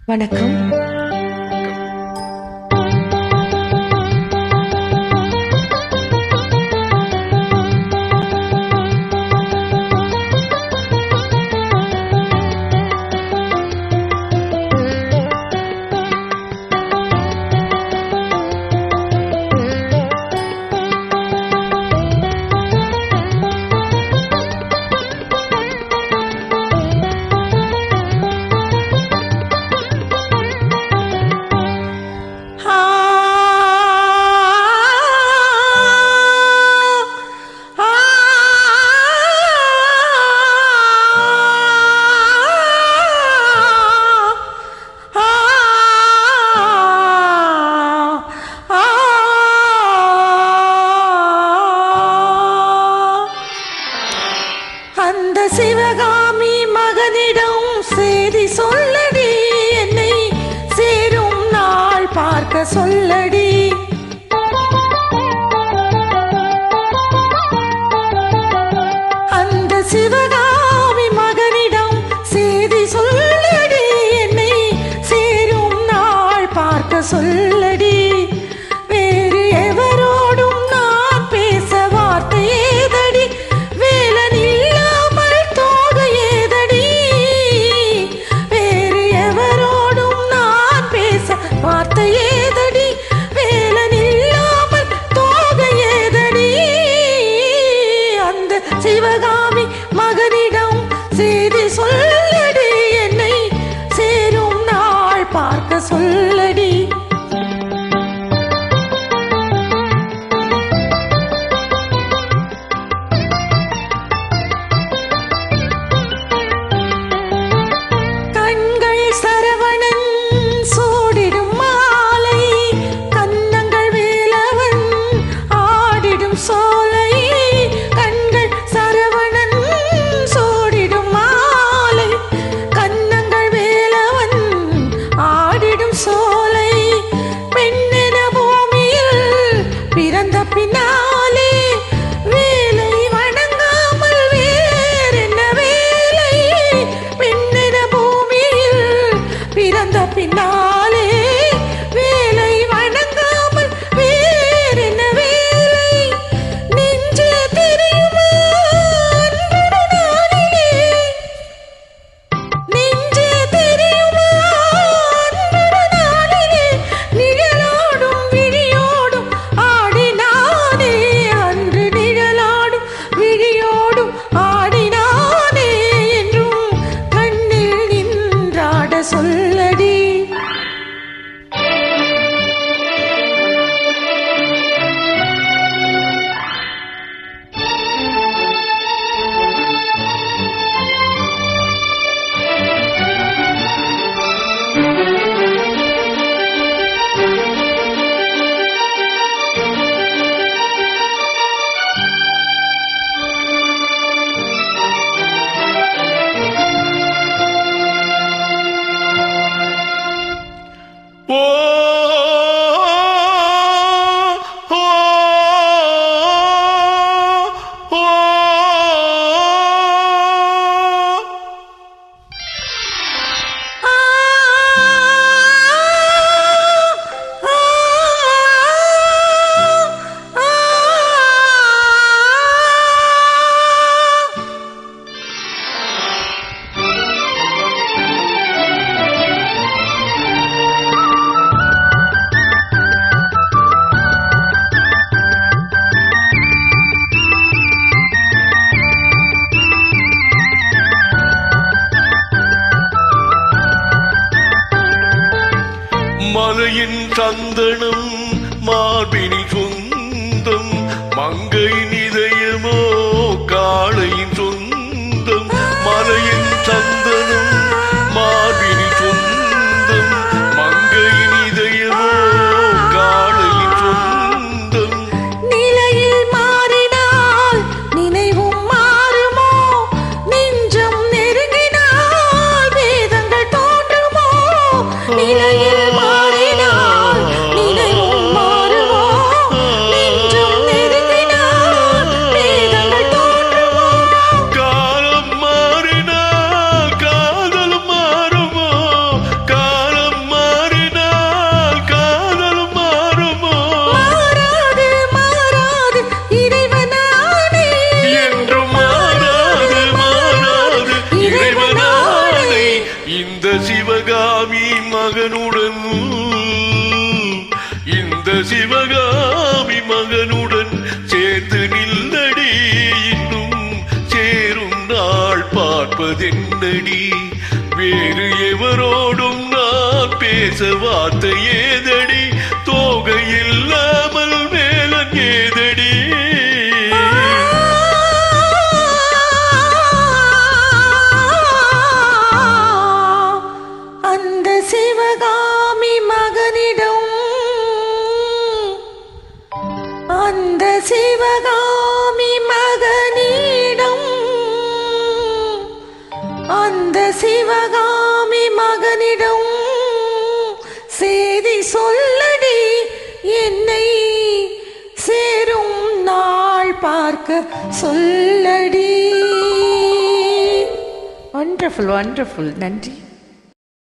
வணக்கம். அந்த சிவகாமி மகனிடம் செய்தி சொல்லடி, என்னை சேரும் நாள் பார்க்க சொல்லடி. அந்த சிவகாமி மகனிடம் செய்தி சொல்லடி, என்னை சேரும் நாள் பார்க்க சொல்லடி. வேறு எவரோடும் நான் பேச வார்த்தை ஏதடி, வேலன் இல்லாமல் தோகை ஏதடி. வேறு எவரோடும் நான் பேச வார்த்தை ஏதடி, வேலன் இல்லாமல் தோகை ஏதடி. அந்த சிவகாமி மகனிடம் செய்தி சொல்லடி, என்னை சேரும் நாள் பார்க்க சொல்லடி. சரவணன் சூடிடும் மாலை, கன்னங்கள் வேலவன் ஆடிடும் சோலை. கண்கள் சரவணன் சூடிடும் மாலை, கன்னங்கள் வேலவன் ஆடிடும் சோலை. பெண்ணென பூமியில் பிறந்த பின்னாலே வேலை வணங்காமல் வேறென்ன வேலை. பெண்ணென பூமியில் பிறந்த பின்னாலே வேலை வணங்காமல் வேறென்ன வேலை. நெஞ்சே தெரியுமா அன்புடு நாளிலே, நெஞ்சே தெரியுமா அன்புடு நாளிலே. நிழலாடும் விழியோடும் ஆடினானே, அன்று நிழலாடும் விழியோடும் ஆடினானே. என்றும் கண்ணில் நின்றாட சொல்லடி. ஓ ஓ ஓ மலையின் சந்தனம் மார்பினில் சொந்தம், மங்கையின் இதயமோ காளையின் சொந்தம். மலையின் சந்தனம் மார்பினில் சொந்தம், மங்கையின் இதயமோ காளையின் சொந்தம். நிலையில் மாறினால் நினைவும் மாறுமோ, நெஞ்சம் நெருங்கினால் வேதங்கள் தோன்றுமோ. நிலையில் மாறினால் நினைவும் மாறுமோ, நெஞ்சம் நெருங்கினால் வேதங்கள் தோன்றுமோ. காலம் மாறினால் காதல் மாறுமோ, காலம் சிவகாமி மகனுடன் இந்த சிவகாமி மகனுடன் சேர்ந்து நில்லடி இன்னும் சேரும் நாள் பார்ப்பதென்னடி வேறு எவரோடும் நான் பேச வார்த்தை ஏதடி தோகை இல்லாமல் மேலன் ஏதடி அந்த சிவகாமி மகனிடம் அந்த சிவகாமி மகனிடம் அந்த சிவகாமி மகனிடம் செய்தி சொல்லடி என்னை சேரும் நாள் பார்க்க சொல்லடி. Wonderful wonderful. நன்றி.